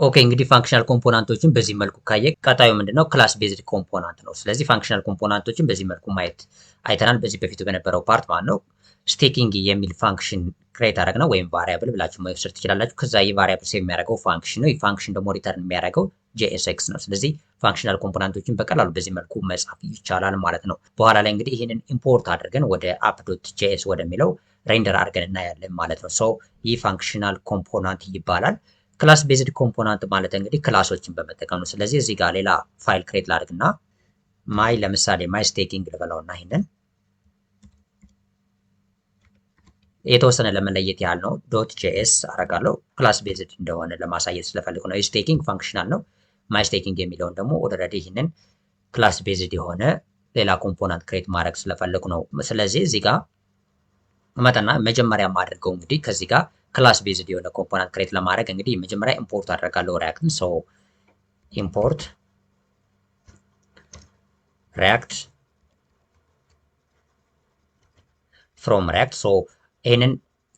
ኦኬ እንግዲህ ፋንክሽናል ኮምፖናንቶችን በዚህ መልኩ ካየ ቀጣዩ ምንድነው ክላስ ቤዝድ ኮምፖናንት ነው። ስለዚህ ፋንክሽናል ኮምፖናንቶችን በዚህ መልኩ ማየት አይተናል በዚህ በፊት በነበረው ፓርት ማለት ነው። ስቴኪንግ የሚል ፋንክሽን ክሬት አደረግ ነው ወይም ቫሪያብል ብላችሁ መውሰድ ትችላላችሁ። ከዛ የቫሪያብል ሴቭ የሚያደርገው ፋንክሽን ነው። የፋንክሽን ደግሞ ሪተርን የሚያደርገው JSX ነው። ስለዚህ ፋንክሽናል ኮምፖናንቶችን በቀላሉ በዚህ መልኩ መጻፍ ይቻላል ማለት ነው። በኋላ ላይ እንግዲህ ይህንን ኢምፖርት አድርገን ወደ app.js ወደሚለው ሬንደር አድርገን እናያለን ማለት ነው። ሶ ይህ ፋንክሽናል ኮምፖናንት ይባላል። ክላስ ቤዝድ ኮምፖናንት ማለት እንግዲህ ክላሶችን በመጠቀም ነው። ስለዚህ እዚህ ጋር ሌላ ፋይል ክሬት ላድርግና ማይ ለምሳሌ ማይ ስቴኪንግ ልበለውና ይሄንን የተወሰነ ለመለየት ያህል ነው ዶት ጄኤስ አረጋለሁ። ክላስ ቤዝድ እንደሆነ ለማሳየት ስለፈልግ ነው። ስቴኪንግ ፋንክሽናል ነው። ማይ ስቴኪንግ የሚለውን ደግሞ ኦልሬዲ ይህንን ክላስ ቤዝድ የሆነ ሌላ ኮምፖናንት ክሬት ማድረግ ስለፈልግ ነው። ስለዚህ እዚህ ጋር መጠና መጀመሪያ ማድረገው እንግዲህ ከዚህ ጋር ክላስ ቤዝድ የሆነ ኮምፖናንት ክሬት ለማድረግ እንግዲህ መጀመሪያ ኢምፖርት አደርጋለሁ ሪያክትን። ሶ ኢምፖርት ሪያክት ፍሮም ሪያክት። ሶ ይህንን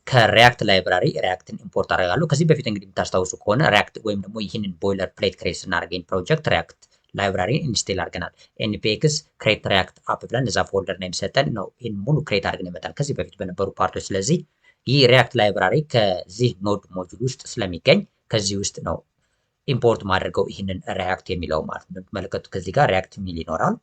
ከሪያክት ላይብራሪ ሪያክትን ኢምፖርት አደርጋለሁ። ከዚህ በፊት እንግዲህ የምታስታውሱ ከሆነ ሪያክት ወይም ደግሞ ይህንን ቦይለር ፕሌት ክሬት ስናደርገኝ ፕሮጀክት ሪያክት ላይብራሪ ኢንስቴል አድርገናል። ኤንፒኤክስ ክሬት ሪያክት አፕ ብለን እዛ ፎልደር ነው የሚሰጠን ነው። ይህን ሙሉ ክሬት አድርገን ይመጣል ከዚህ በፊት በነበሩ ፓርቶች። ስለዚህ ይህ ሪያክት ላይብራሪ ከዚህ ኖድ ሞጁል ውስጥ ስለሚገኝ ከዚህ ውስጥ ነው ኢምፖርት ማድረገው ይህንን ሪያክት የሚለው ማለት ነው። እንደምትመለከቱት ከዚህ ጋር ሪያክት የሚል ይኖራል።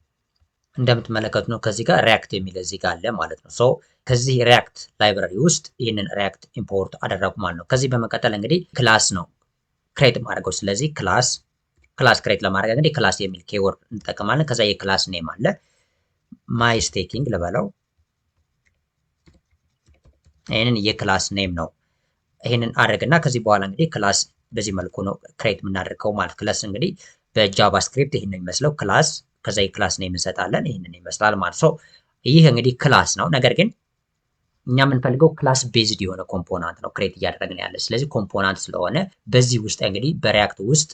እንደምትመለከቱት ነው ከዚህ ጋር ሪያክት የሚል እዚህ ጋር አለ ማለት ነው። ሶ ከዚህ ሪያክት ላይብራሪ ውስጥ ይህንን ሪያክት ኢምፖርት አደረጉ ማለት ነው። ከዚህ በመቀጠል እንግዲህ ክላስ ነው ክሬት ማድረገው። ስለዚህ ክላስ ክሬት ለማድረግ እንግዲህ ክላስ የሚል ኬወርድ እንጠቀማለን። ከዛ የክላስ ኔም አለ ማይ ስቴኪንግ ልበለው። ይህንን የክላስ ኔም ነው። ይህንን አድርግና ከዚህ በኋላ እንግዲህ ክላስ በዚህ መልኩ ነው ክሬት የምናደርገው ማለት። ክላስ እንግዲህ በጃቫስክሪፕት ይህንን የሚመስለው ክላስ፣ ከዛ የክላስ ኔም እንሰጣለን። ይህንን ይመስላል ማለት ነው። ይህ እንግዲህ ክላስ ነው። ነገር ግን እኛ የምንፈልገው ክላስ ቤዝድ የሆነ ኮምፖናንት ነው ክሬት እያደረግን ያለ። ስለዚህ ኮምፖናንት ስለሆነ በዚህ ውስጥ እንግዲህ በሪያክት ውስጥ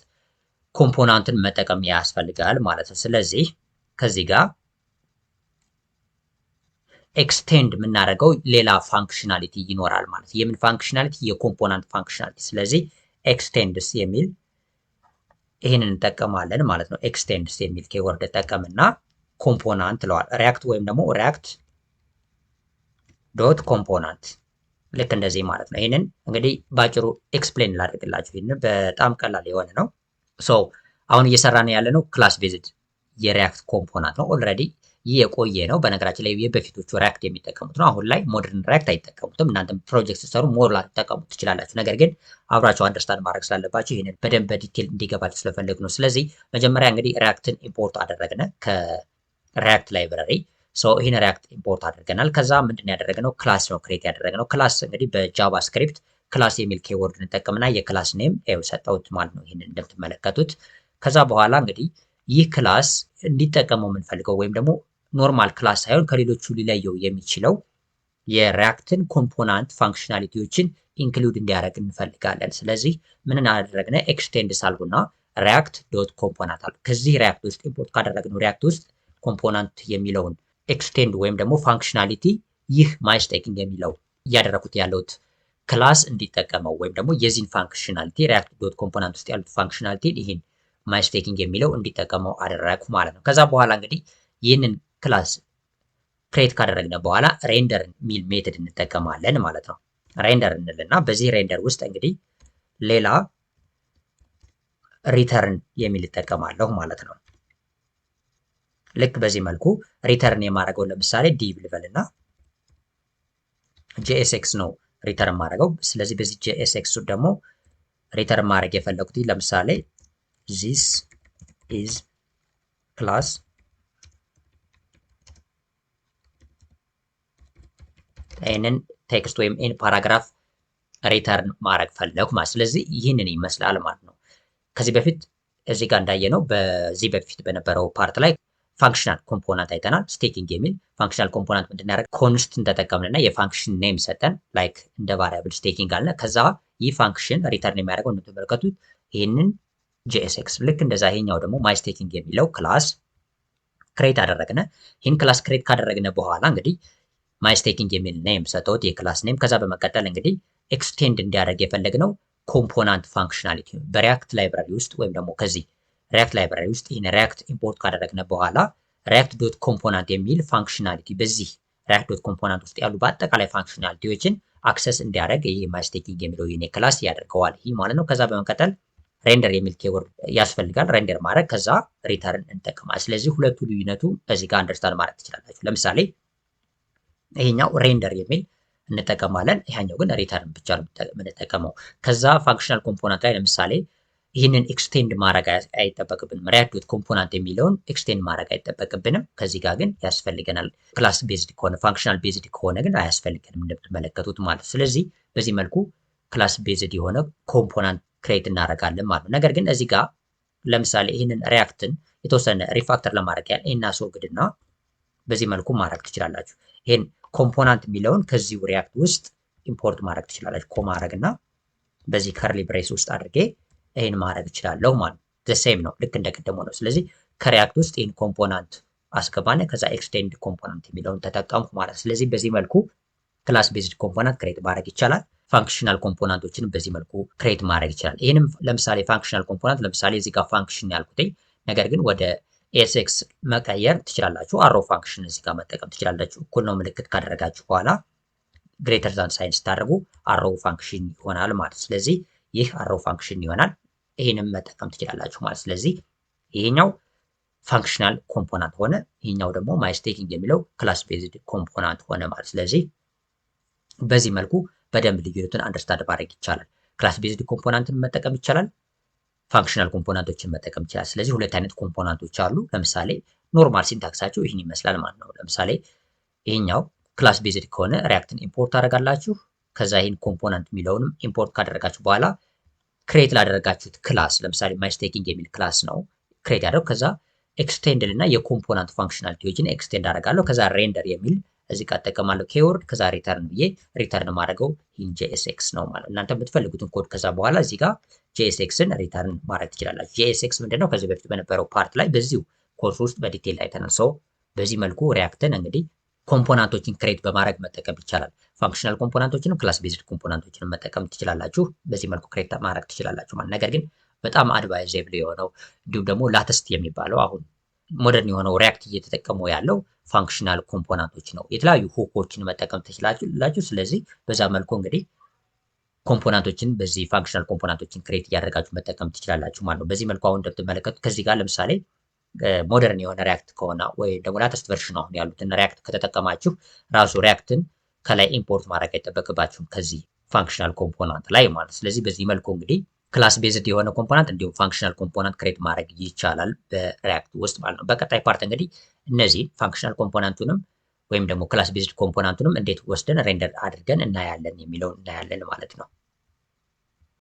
ኮምፖናንትን መጠቀም ያስፈልጋል ማለት ነው። ስለዚህ ከዚህ ጋር ኤክስቴንድ የምናደርገው ሌላ ፋንክሽናሊቲ ይኖራል ማለት ነው። የምን ፋንክሽናሊቲ? የኮምፖናንት ፋንክሽናሊቲ። ስለዚህ ኤክስቴንድስ የሚል ይህንን እንጠቀማለን ማለት ነው። ኤክስቴንድስ የሚል ኬወርድ ጠቀምና ኮምፖናንት ለዋል ሪያክት ወይም ደግሞ ሪያክት ዶት ኮምፖናንት ልክ እንደዚህ ማለት ነው። ይህንን እንግዲህ ባጭሩ ኤክስፕሌን ላድርግላችሁ። ይህንን በጣም ቀላል የሆነ ነው። ሶ አሁን እየሰራን ያለ ነው ክላስ ቤዝድ የሪያክት ኮምፖናንት ነው። ኦልሬዲ ይህ የቆየ ነው። በነገራችን ላይ የበፊቶቹ ሪያክት የሚጠቀሙት ነው። አሁን ላይ ሞደርን ሪያክት አይጠቀሙትም። እናንተም ፕሮጀክት ስትሰሩ ሞር ላትጠቀሙት ትችላላችሁ። ነገር ግን አብራችሁ አንደርስታንድ ማድረግ ስላለባችሁ ይህንን በደንብ በዲቴል እንዲገባችሁ ስለፈለግ ነው። ስለዚህ መጀመሪያ እንግዲህ ሪያክትን ኢምፖርት አደረግነ ከሪያክት ላይብራሪ። ይህን ሪያክት ኢምፖርት አድርገናል። ከዛ ምንድን ያደረግነው ክላስ ነው ክሬት ያደረግነው። ክላስ እንግዲህ በጃቫስክሪፕት ክላስ የሚል ኬወርድ እንጠቀምና የክላስ ኔም ሰጠሁት ማለት ነው። ይህንን እንደምትመለከቱት ከዛ በኋላ እንግዲህ ይህ ክላስ እንዲጠቀመው የምንፈልገው ወይም ደግሞ ኖርማል ክላስ ሳይሆን ከሌሎቹ ሊለየው የሚችለው የሪያክትን ኮምፖናንት ፋንክሽናሊቲዎችን ኢንክሉድ እንዲያደርግ እንፈልጋለን። ስለዚህ ምን አደረግነ? ኤክስቴንድ ሳልቡና ሪያክት ዶት ኮምፖናንት አለ። ከዚህ ሪያክት ውስጥ ኢምፖርት ካደረግነው ሪያክት ውስጥ ኮምፖናንት የሚለውን ኤክስቴንድ ወይም ደግሞ ፋንክሽናሊቲ ይህ ማይ ስቴኪንግ የሚለው እያደረኩት ያለውት ክላስ እንዲጠቀመው ወይም ደግሞ የዚህን ፋንክሽናሊቲ ሪያክት ዶት ኮምፖናንት ውስጥ ያሉት ፋንክሽናሊቲ ይህን ማይ ስቴኪንግ የሚለው እንዲጠቀመው አደረግኩ ማለት ነው። ከዛ በኋላ እንግዲህ ይህንን ክላስ ክሬት ካደረግነ በኋላ ሬንደር የሚል ሜተድ እንጠቀማለን ማለት ነው። ሬንደር እንልና በዚህ ሬንደር ውስጥ እንግዲህ ሌላ ሪተርን የሚል እጠቀማለሁ ማለት ነው። ልክ በዚህ መልኩ ሪተርን የማድረገው ለምሳሌ ዲቭ ልበልና JSX ነው ሪተርን ማድረገው። ስለዚህ በዚህ JSX ደግሞ ሪተርን ማድረግ የፈለጉት ለምሳሌ this is class ይህንን ቴክስት ወይም ኢን ፓራግራፍ ሪተርን ማድረግ ፈለጉ ማለት። ስለዚህ ይህንን ይመስላል ማለት ነው። ከዚህ በፊት እዚህ ጋር እንዳየነው በዚህ በፊት በነበረው ፓርት ላይ ፋንክሽናል ኮምፖናንት አይተናል። ስቴኪንግ የሚል ፋንክሽናል ኮምፖናንት ምንድን ያደረግ ኮንስት ተጠቀምንና የፋንክሽን ኔም ሰጠን ላይክ እንደ ቫሪያብል ስቴኪንግ አለ። ከዛ ይህ ፋንክሽን ሪተርን የሚያደርገው እንደተመለከቱት ይህንን JSX ልክ እንደዛ ይሄኛው ደግሞ ማይ ስቴኪንግ የሚለው ክላስ ክሬት አደረግነ። ይህን ክላስ ክሬት ካደረግነ በኋላ እንግዲህ ማይ ስቴኪንግ የሚል ኔም ሰጠሁት የክላስ ኔም። ከዛ በመቀጠል እንግዲህ ኤክስቴንድ እንዲያደርግ የፈለግነው ኮምፖናንት ፋንክሽናሊቲ ነው። በሪያክት ላይብራሪ ውስጥ ወይም ደግሞ ከዚህ ሪያክት ላይብራሪ ውስጥ ይህን ሪያክት ኢምፖርት ካደረግነ በኋላ ሪያክት ዶት ኮምፖናንት የሚል ፋንክሽናሊቲ በዚህ ሪያክት ዶት ኮምፖናንት ውስጥ ያሉ በአጠቃላይ ፋንክሽናሊቲዎችን አክሰስ እንዲያደርግ ይህ ማይስቴኪንግ የሚለው የኔ ክላስ ያደርገዋል። ይህ ማለት ነው። ከዛ በመቀጠል ሬንደር የሚል ኬወርድ ያስፈልጋል። ሬንደር ማድረግ ከዛ ሪተርን እንጠቀማለን። ስለዚህ ሁለቱ ልዩነቱ እዚህ ጋር አንደርስታንድ ማድረግ ትችላላችሁ። ለምሳሌ ይሄኛው ሬንደር የሚል እንጠቀማለን፣ ይሄኛው ግን ሪተርን ብቻ ነው የምንጠቀመው። ከዛ ፋንክሽናል ኮምፖናንት ላይ ለምሳሌ ይህንን ኤክስቴንድ ማድረግ አይጠበቅብንም። ሪያክት ዶት ኮምፖናንት የሚለውን ኤክስቴንድ ማድረግ አይጠበቅብንም። ከዚህ ጋር ግን ያስፈልገናል። ክላስ ቤዝድ ከሆነ ፋንክሽናል ቤዝድ ከሆነ ግን አያስፈልገንም እንደምትመለከቱት ማለት። ስለዚህ በዚህ መልኩ ክላስ ቤዝድ የሆነ ኮምፖናንት ክሬት እናደርጋለን ማለት ነው። ነገር ግን እዚህ ጋር ለምሳሌ ይህንን ሪያክትን የተወሰነ ሪፋክተር ለማድረግ ያህል ይህን አስወግድና በዚህ መልኩ ማድረግ ትችላላችሁ። ይህን ኮምፖናንት የሚለውን ከዚሁ ሪያክት ውስጥ ኢምፖርት ማድረግ ትችላላችሁ። ኮማድረግና በዚህ ከርሊ ብሬስ ውስጥ አድርጌ ይህን ማድረግ እችላለሁ ማለት ነው። ሴም ነው፣ ልክ እንደቀደመው ነው። ስለዚህ ከሪያክት ውስጥ ይህን ኮምፖናንት አስገባነ ከዛ ኤክስቴንድ ኮምፖናንት የሚለውን ተጠቀምኩ ማለት። ስለዚህ በዚህ መልኩ ክላስ ቤዝድ ኮምፖናንት ክሬት ማድረግ ይቻላል። ፋንክሽናል ኮምፖናንቶችን በዚህ መልኩ ክሬት ማድረግ ይችላል። ይህንም ለምሳሌ ፋንክሽናል ኮምፖናንት ለምሳሌ እዚህ ጋር ፋንክሽን ያልኩትኝ ነገር ግን ወደ ኤስኤክስ መቀየር ትችላላችሁ። አሮ ፋንክሽን እዚህ ጋር መጠቀም ትችላላችሁ። እኩል ነው ምልክት ካደረጋችሁ በኋላ ግሬተር ዛን ሳይን ስታደርጉ አሮ ፋንክሽን ይሆናል ማለት። ስለዚህ ይህ አሮ ፋንክሽን ይሆናል። ይህንም መጠቀም ትችላላችሁ ማለት። ስለዚህ ይሄኛው ፋንክሽናል ኮምፖናንት ሆነ፣ ይሄኛው ደግሞ ማይስቴኪንግ የሚለው ክላስ ቤዝድ ኮምፖናንት ሆነ ማለት። ስለዚህ በዚህ መልኩ በደንብ ልዩነቱን አንደርስታንድ ማድረግ ይቻላል። ክላስ ቤዝድ ኮምፖናንትን መጠቀም ይቻላል፣ ፋንክሽናል ኮምፖናንቶችን መጠቀም ይቻላል። ስለዚህ ሁለት አይነት ኮምፖናንቶች አሉ። ለምሳሌ ኖርማል ሲንታክሳቸው ይህን ይመስላል ማለት ነው። ለምሳሌ ይሄኛው ክላስ ቤዝድ ከሆነ ሪያክትን ኢምፖርት ታደርጋላችሁ። ከዛ ይህን ኮምፖናንት የሚለውንም ኢምፖርት ካደረጋችሁ በኋላ ክሬት ላደረጋችሁት ክላስ ለምሳሌ ማይስቴኪንግ የሚል ክላስ ነው ክሬት ያደረው። ከዛ ኤክስቴንድድ እና የኮምፖናንት ፋንክሽናሊቲዎችን ኤክስቴንድ አደርጋለሁ። ከዛ ሬንደር የሚል እዚህ ጋር እጠቀማለሁ ኬወርድ። ከዛ ሪተርን ብዬ ሪተርን ማድረገው ይህን ጄኤስኤክስ ነው ማለት። እናንተ የምትፈልጉትን ኮድ ከዛ በኋላ እዚህ ጋር ጄኤስኤክስን ሪተርን ማድረግ ትችላላችሁ። ጄኤስኤክስ ምንድነው? ከዚህ በፊት በነበረው ፓርት ላይ በዚሁ ኮርስ ውስጥ በዲቴል አይተናል። ሰው በዚህ መልኩ ሪያክትን እንግዲህ ኮምፖናንቶችን ክሬት በማድረግ መጠቀም ይቻላል። ፋንክሽናል ኮምፖናንቶችንም ክላስ ቤዝድ ኮምፖናንቶችንም መጠቀም ትችላላችሁ። በዚህ መልኩ ክሬት ማድረግ ትችላላችሁ ማለት። ነገር ግን በጣም አድቫይዘብል የሆነው እንዲሁም ደግሞ ላተስት የሚባለው አሁን ሞደርን የሆነው ሪያክት እየተጠቀሙ ያለው ፋንክሽናል ኮምፖናንቶች ነው። የተለያዩ ሁኮችን መጠቀም ትችላላችሁ። ስለዚህ በዛ መልኩ እንግዲህ ኮምፖናንቶችን በዚህ ፋንክሽናል ኮምፖናንቶችን ክሬት እያደረጋችሁ መጠቀም ትችላላችሁ ማለት ነው። በዚህ መልኩ አሁን እንደምትመለከቱት ከዚህ ጋር ለምሳሌ ሞደርን የሆነ ሪያክት ከሆነ ወይ ደግሞ ላተስት ቨርሽን አሁን ያሉትን ሪያክት ከተጠቀማችሁ ራሱ ሪያክትን ከላይ ኢምፖርት ማድረግ አይጠበቅባችሁም ከዚህ ፋንክሽናል ኮምፖናንት ላይ ማለት። ስለዚህ በዚህ መልኩ እንግዲህ ክላስ ቤዝድ የሆነ ኮምፖናንት እንዲሁም ፋንክሽናል ኮምፖናንት ክሬት ማድረግ ይቻላል በሪያክት ውስጥ ማለት ነው። በቀጣይ ፓርት እንግዲህ እነዚህ ፋንክሽናል ኮምፖናንቱንም ወይም ደግሞ ክላስ ቤዝድ ኮምፖናንቱንም እንዴት ወስደን ሬንደር አድርገን እናያለን የሚለውን እናያለን ማለት ነው።